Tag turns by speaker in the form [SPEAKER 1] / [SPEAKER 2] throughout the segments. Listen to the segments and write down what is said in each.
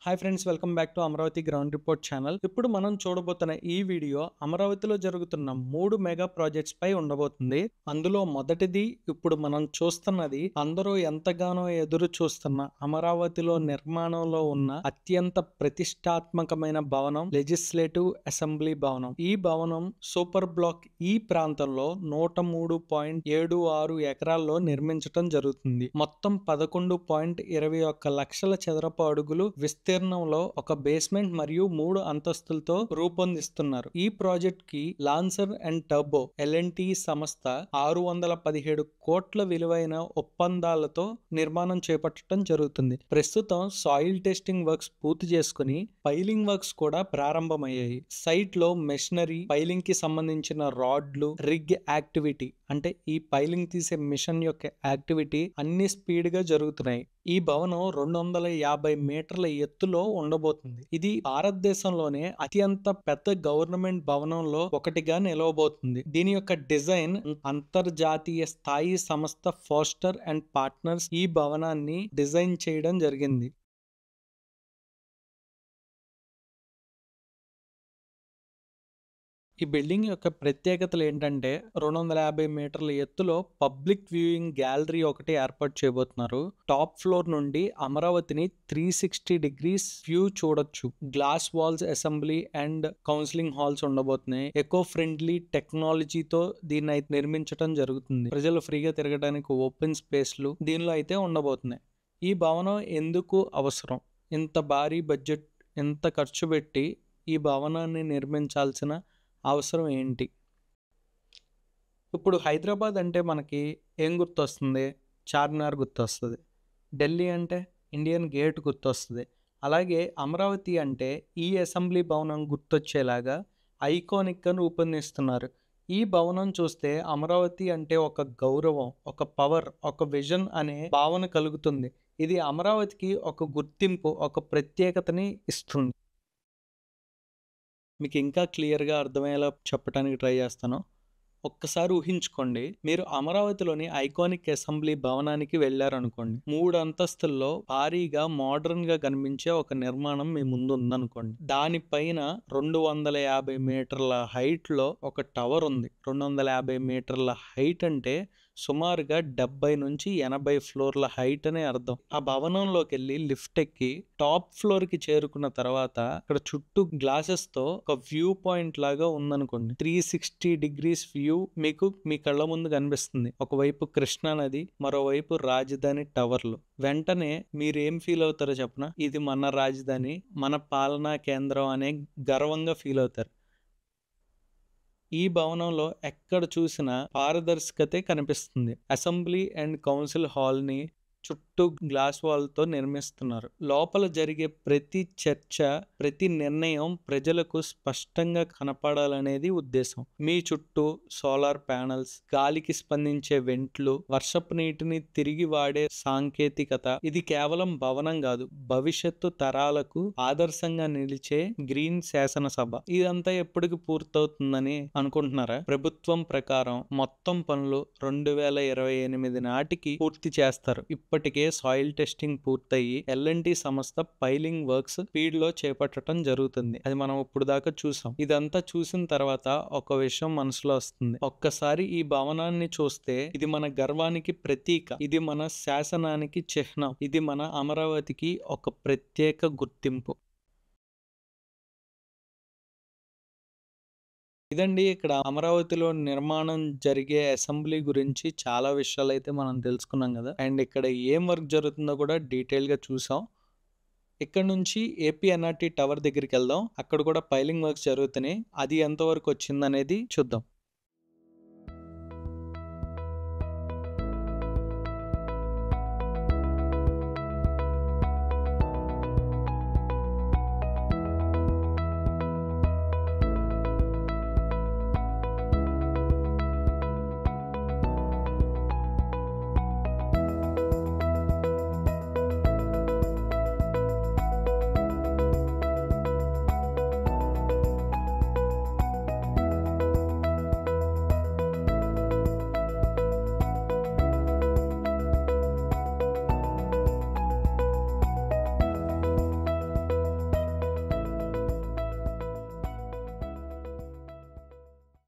[SPEAKER 1] Hi friends, welcome back to Amaravati ground report channel. ఇప్పుడు మనం చూడబోతున్న ఈ వీడియో అమరావతిలో జరుగుతున్న 3 మెగా ప్రాజెక్ట్స్ పై ఉండబోతుంది. అందులో మొదటిది ఇప్పుడు మనం చూస్తున్నది అందరూ ఎంతగానో ఎదురు చూస్తున్న అమరావతిలో నిర్మాణంలో ఉన్న అత్యంత ప్రతిష్టాత్మకమైన భవనం లెజిస్లేటివ్ అసెంబ్లీ భవనం. ఈ భవనం సూపర్ బ్లాక్ ఈ ప్రాంతంలో 103.76 ఎకరాల్లో నిర్మించడం జరుగుతుంది. మొత్తం 11.21 లక్షల చదరపు అడుగులు విస్తీర్ణంలో ఒక బేస్మెంట్ మరియు 3 అంతస్తులతో రూపొందిస్తున్నారు. ఈ ప్రాజెక్ట్ కి లాన్సర్ అండ్ టర్బో ఎల్ఎన్టీ సంస్థ 617 కోట్ల విలువైన ఒప్పందాలతో నిర్మాణం చేపట్టడం జరుగుతుంది. ప్రస్తుతం సాయిల్ టెస్టింగ్ వర్క్స్ పూర్తి చేసుకుని పైలింగ్ వర్క్స్ కూడా ప్రారంభమయ్యాయి. సైట్ లో మెషినరీ, పైలింగ్ కి సంబంధించిన రాడ్లు, రిగ్ యాక్టివిటీ అంటే ఈ పైలింగ్ తీసే మిషన్ యొక్క యాక్టివిటీ అన్ని స్పీడ్ గా జరుగుతున్నాయి. ఈ భవనం 250 మీటర్ల ఎత్తులో ఉండబోతుంది. ఇది భారతదేశంలోనే అత్యంత పెద్ద గవర్నమెంట్ భవనంలో ఒకటిగా నిలవబోతుంది. దీని యొక్క డిజైన్ అంతర్జాతీయ స్థాయి సంస్థ ఫోస్టర్ అండ్ పార్ట్నర్స్ ఈ భవనాన్ని డిజైన్ చేయడం జరిగింది. ఈ బిల్డింగ్ యొక్క ప్రత్యేకతలు ఏంటంటే 250 మీటర్ల ఎత్తులో పబ్లిక్ వ్యూయింగ్ గ్యాలరీ ఒకటి ఏర్పాటు చేయబోతున్నారు. టాప్ ఫ్లోర్ నుండి అమరావతిని 360 డిగ్రీస్ వ్యూ చూడొచ్చు. Glass walls assembly and counselling halls ఉండబోతున్నాయి. ఎకో ఫ్రెండ్లీ టెక్నాలజీతో దీన్ని అయితే నిర్మించడం జరుగుతుంది. ప్రజలు ఫ్రీగా తిరగడానికి ఓపెన్ స్పేస్లు దీనిలో అయితే ఉండబోతున్నాయి. ఈ భవనం ఎందుకు అవసరం? ఇంత భారీ బడ్జెట్, ఎంత ఖర్చు పెట్టి ఈ భవనాన్ని నిర్మించాల్సిన అవసరం ఏంటి? ఇప్పుడు హైదరాబాద్ అంటే మనకి ఏం గుర్తొస్తుంది? చార్మినార్ గుర్తొస్తుంది. ఢిల్లీ అంటే ఇండియన్ గేట్ గుర్తొస్తుంది. అలాగే అమరావతి అంటే ఈ అసెంబ్లీ భవనం గుర్తొచ్చేలాగా ఐకానిక్గా రూపొందిస్తున్నారు. ఈ భవనం చూస్తే అమరావతి అంటే ఒక గౌరవం, ఒక పవర్, ఒక విజన్ అనే భావన కలుగుతుంది. ఇది అమరావతికి ఒక గుర్తింపు, ఒక ప్రత్యేకతని ఇస్తుంది. మీకు ఇంకా క్లియర్గా అర్థమయ్యేలా చెప్పడానికి ట్రై చేస్తాను. ఒక్కసారి ఊహించుకోండి, మీరు అమరావతిలోని ఐకానిక్ అసెంబ్లీ భవనానికి వెళ్ళారనుకోండి. 3 అంతస్తుల్లో భారీగా మోడర్న్ గా కనిపించే ఒక నిర్మాణం మీ ముందు ఉందనుకోండి. దానిపైన 250 మీటర్ల హైట్ లో ఒక టవర్ ఉంది. 250 మీటర్ల హైట్ అంటే సుమారుగా 70 నుంచి 80 ఫ్లోర్ల హైట్ అనే అర్థం. ఆ భవనంలోకి వెళ్ళి లిఫ్ట్ ఎక్కి టాప్ ఫ్లోర్ కి చేరుకున్న తర్వాత అక్కడ చుట్టూ గ్లాసెస్ తో ఒక వ్యూ పాయింట్ లాగా ఉందనుకోండి. 360 డిగ్రీస్ వ్యూ మీకు మీ కళ్ళ ముందు కనిపిస్తుంది. ఒకవైపు కృష్ణా నది, మరోవైపు రాజధాని టవర్లు. వెంటనే మీరేం ఫీల్ అవుతారో చెప్పనా? ఇది మన రాజధాని, మన పాలనా కేంద్రం అనే గర్వంగా ఫీల్ అవుతారు. ఈ భవనంలో ఎక్కడ చూసినా పారదర్శకతే కనిపిస్తుంది. అసెంబ్లీ అండ్ కౌన్సిల్ హాల్ ని చుట్టూ గ్లాస్ వాల్ తో నిర్మిస్తున్నారు. లోపల జరిగే ప్రతి చర్చ, ప్రతి నిర్ణయం ప్రజలకు స్పష్టంగా కనపడాలనేది ఉద్దేశం. మీ చుట్టూ సోలార్ ప్యానల్స్, గాలికి స్పందించే వెంట్లు, వర్షపు నీటిని తిరిగి వాడే సాంకేతికత. ఇది కేవలం భవనం కాదు, భవిష్యత్తు తరాలకు ఆదర్శంగా నిలిచే గ్రీన్ శాసనసభ. ఇదంతా ఎప్పటికి పూర్తవుతుందని అనుకుంటున్నారా? ప్రభుత్వం ప్రకారం మొత్తం పనులు 2028 నాటికి పూర్తి చేస్తారు. ఇప్పటికే సాయిల్ టెస్టింగ్ పూర్తయి ఎల్ఎన్టీ సంస్థ పైలింగ్ వర్క్స్ స్పీడ్ లో చేపట్టడం జరుగుతుంది. అది మనం ఇప్పుడు దాకా చూసాం. ఇదంతా చూసిన తర్వాత ఒక విషయం మనసులో వస్తుంది. ఒక్కసారి ఈ భవనాన్ని చూస్తే ఇది మన గర్వానికి ప్రతీక, ఇది మన శాసనానికి చిహ్నం, ఇది మన అమరావతికి ఒక ప్రత్యేక గుర్తింపు. ఇదండి ఇక్కడ అమరావతిలో నిర్మాణం జరిగే అసెంబ్లీ గురించి చాలా విషయాలు అయితే మనం తెలుసుకున్నాం కదా. అండ్ ఇక్కడ ఏం వర్క్ జరుగుతుందో కూడా డీటెయిల్ గా చూసాం. ఇక్కడ నుంచి ఏపీఎన్ఆర్టీ టవర్ దగ్గరికి వెళ్దాం. అక్కడ కూడా పైలింగ్ వర్క్స్ జరుగుతున్నాయి. అది ఎంతవరకు వచ్చిందనేది చూద్దాం.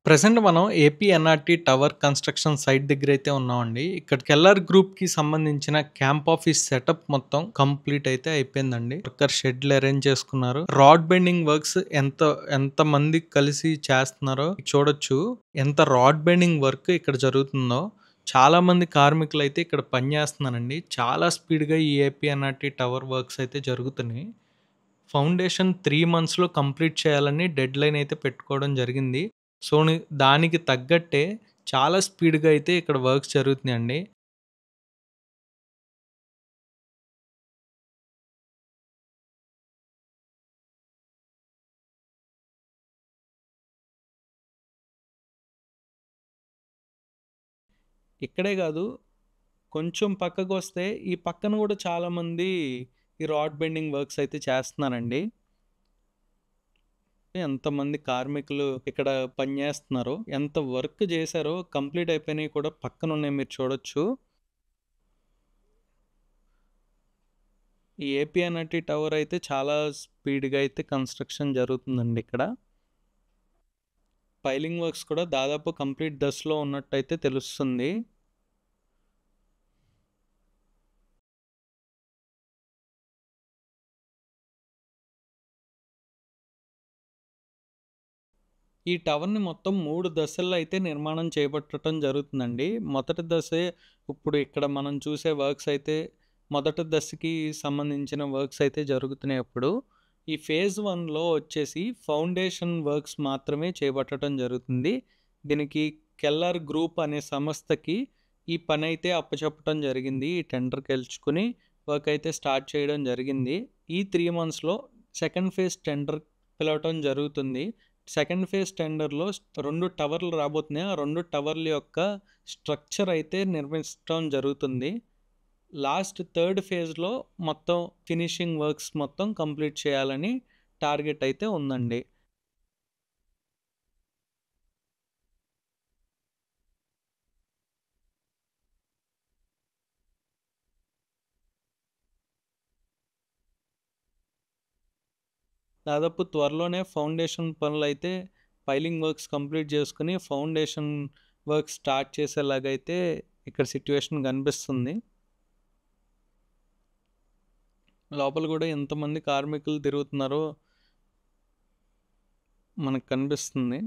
[SPEAKER 1] ప్రెజెంట్ మనం AP NRT tower construction site దగ్గరైతే ఉన్నామండి. ఇక్కడ కెల్లర్ గ్రూప్‌కి సంబంధించిన క్యాంప్ ఆఫీస్ సెటప్ మొత్తం కంప్లీట్ అయితే అయిపోయిందండి. వర్కర్ షెడ్‌లు అరేంజ్ చేసుకున్నారు. రాడ్ బెండింగ్ వర్క్స్ ఎంతమంది కలిసి చేస్తున్నారో చూడొచ్చు. ఎంత రాడ్ బెండింగ్ వర్క్ ఇక్కడ జరుగుతుందో. చాలా మంది కార్మికులైతే ఇక్కడ పనిచేస్తున్నారండి. చాలా స్పీడ్‌గా ఈ ఏపీ ఎన్ఆర్టీ టవర్ వర్క్స్ అయితే జరుగుతున్నాయి. ఫౌండేషన్ 3 మంత్స్‌లో కంప్లీట్ చేయాలని డెడ్‌లైన్ అయితే పెట్టుకోవడం జరిగింది. సో, దానికి తగ్గట్టే చాలా స్పీడ్‌గా అయితే ఇక్కడ వర్క్స్ జరుగుతున్నాయండి. ఇక్కడే గాదు, కొంచెం పక్కకొస్తే ఈ పక్కన గూడా చాలామంది ఈ రాడ్ బెండింగ్ వర్క్స్ అయితే చేస్తున్నారండి. ఎంతమంది కార్మికులు ఇక్కడ పని జేస్తున్నారో, ఎంత వర్క్ జేశారో కంప్లీట్ అయిపోయినయి కూడా పక్కనున్నాయి మీరు చూడొచ్చు. ఈ ఏపీ ఎన్ఆర్టీ టవర్ అయితే చాలా స్పీడ్‌గా అయితే కన్‌స్ట్రక్షన్ జరుగుతుందండి ఇక్కడ. పైలింగ్ వర్క్స్ కూడా దాదాపు కంప్లీట్ దశలో ఉన్నట్టయితే తెలుస్తుంది. ఈ టవర్‌ని మొత్తం 3 దశల్లో అయితే నిర్మాణం చేపట్టడం జరుగుతుందండి. మొదటి దశే ఇప్పుడు ఇక్కడ మనం చూసే వర్క్స్ అయితే మొదటి దశకి సంబంధించిన వర్క్స్ అయితే జరుగుతున్నాయి ఇప్పుడు. ఈ ఫేజ్ 1లో వచ్చేసి ఫౌండేషన్ వర్క్స్ మాత్రమే చేపట్టడం జరుగుతుంది. దీనికి కెల్లర్ గ్రూప్ అనే సంస్థకి ఈ పనైతే అప్పచెప్పటం జరిగింది. ఈ టెండర్ గెలుచుకొని వర్క్ అయితే స్టార్ట్ చేయడం జరిగింది. ఈ 3 మంత్స్‌లో సెకండ్ ఫేజ్ టెండర్ పిలవటం జరుగుతుంది. సెకండ్ ఫేజ్ టెండర్‌లో 2 టవర్లు రాబోతున్నాయి. ఆ 2 టవర్ల యొక్క స్ట్రక్చర్ అయితే నిర్మించటం జరుగుతుంది. లాస్ట్ థర్డ్ ఫేజ్‌లో మొత్తం ఫినిషింగ్ వర్క్స్ మొత్తం కంప్లీట్ చేయాలని టార్గెట్ అయితే ఉందండి. దాదాపు త్వరలోనే ఫౌండేషన్ పనులైతే పైలింగ్ వర్క్స్ కంప్లీట్ చేసుకొని ఫౌండేషన్ వర్క్ స్టార్ట్ చేసేలాగైతే ఇక్కడ సిట్యుయేషన్ కనిపిస్తుంది. లోపల కూడా ఎంతమంది కార్మికులు తిరుగుతున్నారో మనకు కనిపిస్తుంది.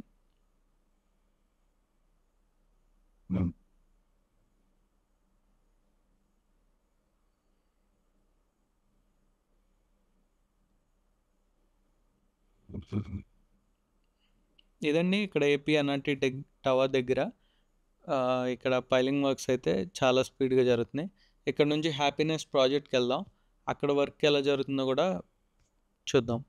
[SPEAKER 1] ఇదండి ఇక్కడ ఏపీ ఎన్ఆర్టీ టవర్ దగ్గర ఇక్కడ పైలింగ్ వర్క్స్ అయితే చాలా స్పీడ్‌గా జరుగుతున్నాయి. ఇక్కడ నుంచి హ్యాపీనెస్ ప్రాజెక్ట్‌కి వెళ్దాం. అక్కడ వర్క్ ఎలా జరుగుతుందో కూడా చూద్దాం.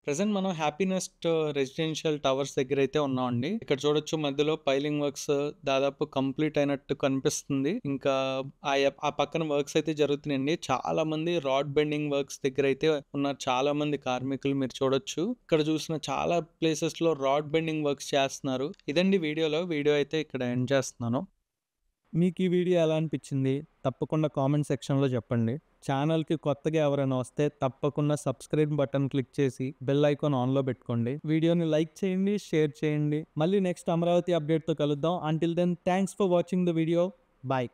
[SPEAKER 1] ప్రెజెంట్ మనం హ్యాపీనెస్ట్ రెసిడెన్షియల్ టవర్స్ దగ్గర అయితే ఉన్నామండి. ఇక్కడ చూడొచ్చు మధ్యలో పైలింగ్ వర్క్స్ దాదాపు కంప్లీట్ అయినట్టు కనిపిస్తుంది. ఇంకా ఆ పక్కన వర్క్స్ అయితే జరుగుతున్నాయండి. చాలా మంది రాడ్ బెండింగ్ వర్క్స్ దగ్గర అయితే ఉన్నారు. చాలా మంది కార్మికులు మీరు చూడొచ్చు. ఇక్కడ చూసిన చాలా ప్లేసెస్ లో రాడ్ బెండింగ్ వర్క్స్ చేస్తున్నారు. ఇదండి వీడియో అయితే ఇక్కడ ఎండ్ చేస్తున్నాను. మీకు ఈ వీడియో ఎలా అనిపించింది తప్పకుండా కామెంట్ సెక్షన్లో చెప్పండి. ఛానల్కి కొత్తగా ఎవరైనా వస్తే తప్పకుండా సబ్స్క్రైబ్ బటన్ క్లిక్ చేసి బెల్ ఐకాన్ ఆన్లో పెట్టుకోండి. వీడియోని లైక్ చేయండి, షేర్ చేయండి. మళ్ళీ నెక్స్ట్ అమరావతి అప్డేట్తో కలుద్దాం. Until then thanks for watching the video. Bye.